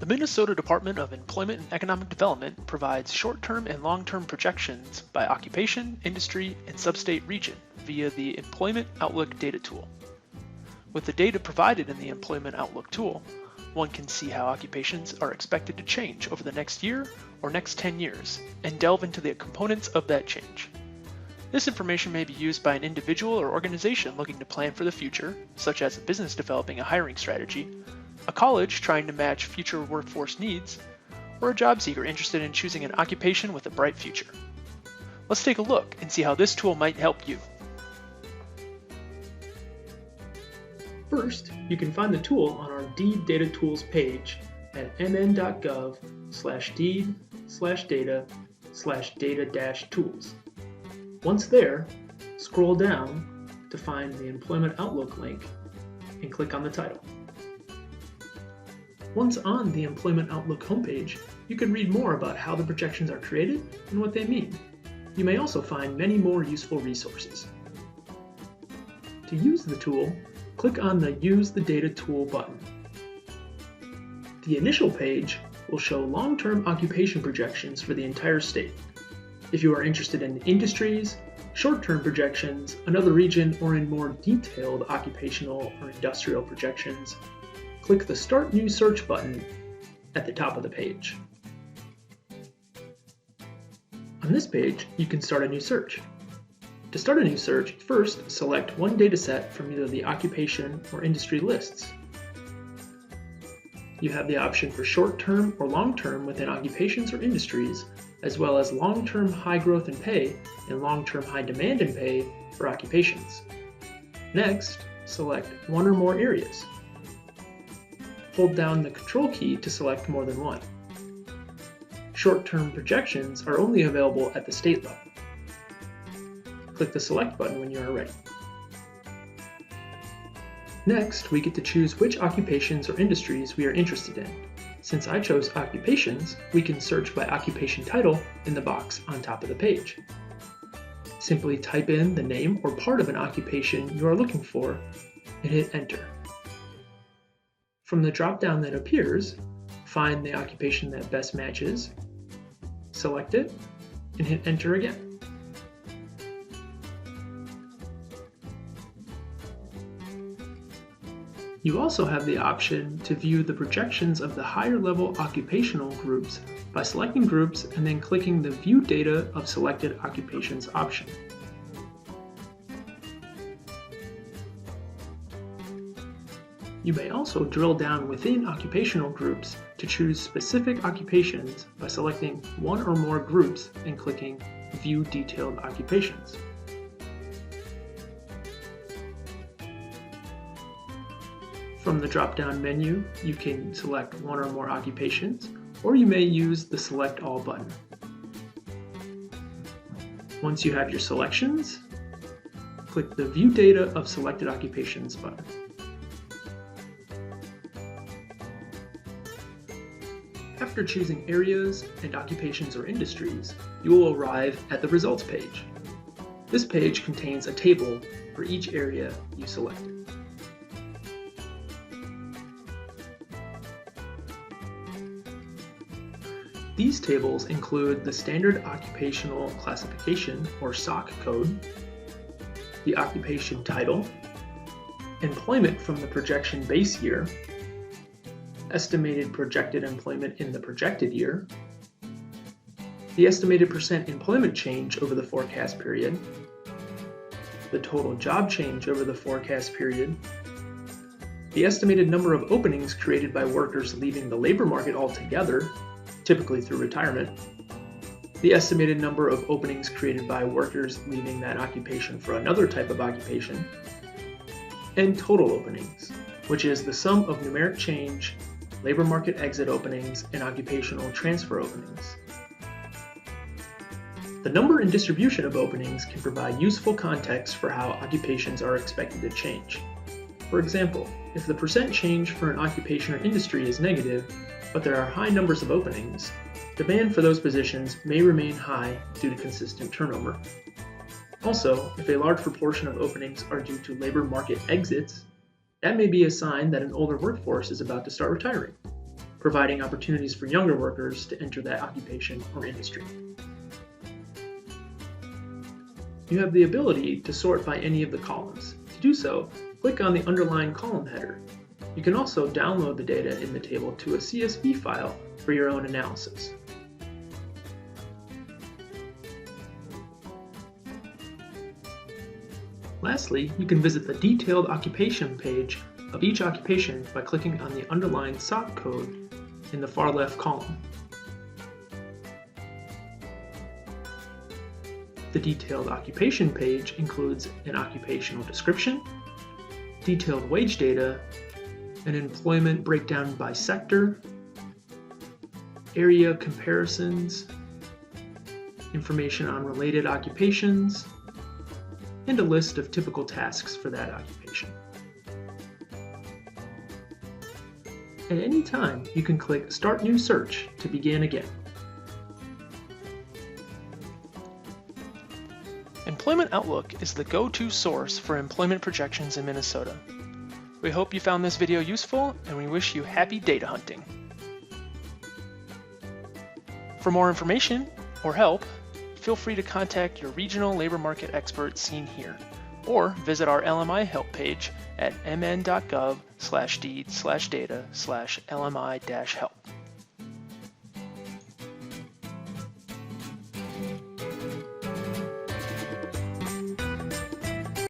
Minnesota Department of Employment and Economic Development provides short-term and long-term projections by occupation, industry, and substate region via the Employment Outlook data tool. With the data provided in the Employment Outlook tool, one can see how occupations are expected to change over the next year or next 10 years and delve into the components of that change. This information may be used by an individual or organization looking to plan for the future, such as a business developing a hiring strategy, a college trying to match future workforce needs, or a job seeker interested in choosing an occupation with a bright future. Let's take a look and see how this tool might help you. First, you can find the tool on our DEED Data Tools page at mn.gov/deed/data/data-tools. Once there, scroll down to find the Employment Outlook link and click on the title. Once on the Employment Outlook homepage, you can read more about how the projections are created and what they mean. You may also find many more useful resources. To use the tool, click on the Use the Data Tool button. The initial page will show long-term occupation projections for the entire state. If you are interested in industries, short-term projections, another region, or in more detailed occupational or industrial projections, click the Start New Search button at the top of the page. On this page, you can start a new search. To start a new search, first select one dataset from either the occupation or industry lists. You have the option for short-term or long-term within occupations or industries, as well as long-term high growth in pay and long-term high demand in pay for occupations. Next, select one or more areas. Hold down the Control key to select more than one. Short-term projections are only available at the state level. Click the Select button when you are ready. Next, we get to choose which occupations or industries we are interested in. Since I chose occupations, we can search by occupation title in the box on top of the page. Simply type in the name or part of an occupation you are looking for and hit Enter. From the drop-down that appears, find the occupation that best matches, select it, and hit Enter again. You also have the option to view the projections of the higher level occupational groups by selecting groups and then clicking the View Data of Selected Occupations option. You may also drill down within occupational groups to choose specific occupations by selecting one or more groups and clicking View Detailed Occupations. From the drop-down menu, you can select one or more occupations, or you may use the Select All button. Once you have your selections, click the View Data of Selected Occupations button. After choosing areas and occupations or industries, you will arrive at the Results page. This page contains a table for each area you selected. These tables include the Standard Occupational Classification, or SOC code, the occupation title, employment from the projection base year, estimated projected employment in the projected year, the estimated percent employment change over the forecast period, the total job change over the forecast period, the estimated number of openings created by workers leaving the labor market altogether, typically through retirement, the estimated number of openings created by workers leaving that occupation for another type of occupation, and total openings, which is the sum of numeric change, labor market exit openings, and occupational transfer openings. The number and distribution of openings can provide useful context for how occupations are expected to change. For example, if the percent change for an occupation or industry is negative, but there are high numbers of openings, demand for those positions may remain high due to consistent turnover. Also, if a large proportion of openings are due to labor market exits, that may be a sign that an older workforce is about to start retiring. providing opportunities for younger workers to enter that occupation or industry. You have the ability to sort by any of the columns. To do so, click on the underlying column header. You can also download the data in the table to a CSV file for your own analysis. Lastly, you can visit the detailed occupation page of each occupation by clicking on the underlined SOC code in the far left column. The detailed occupation page includes an occupational description, detailed wage data, an employment breakdown by sector, area comparisons, information on related occupations, and a list of typical tasks for that occupation. At any time, you can click Start New Search to begin again. Employment Outlook is the go-to source for employment projections in Minnesota. We hope you found this video useful, and we wish you happy data hunting. For more information or help, feel free to contact your regional labor market expert seen here, or visit our LMI help page at mn.gov/deed/data/LMI-help.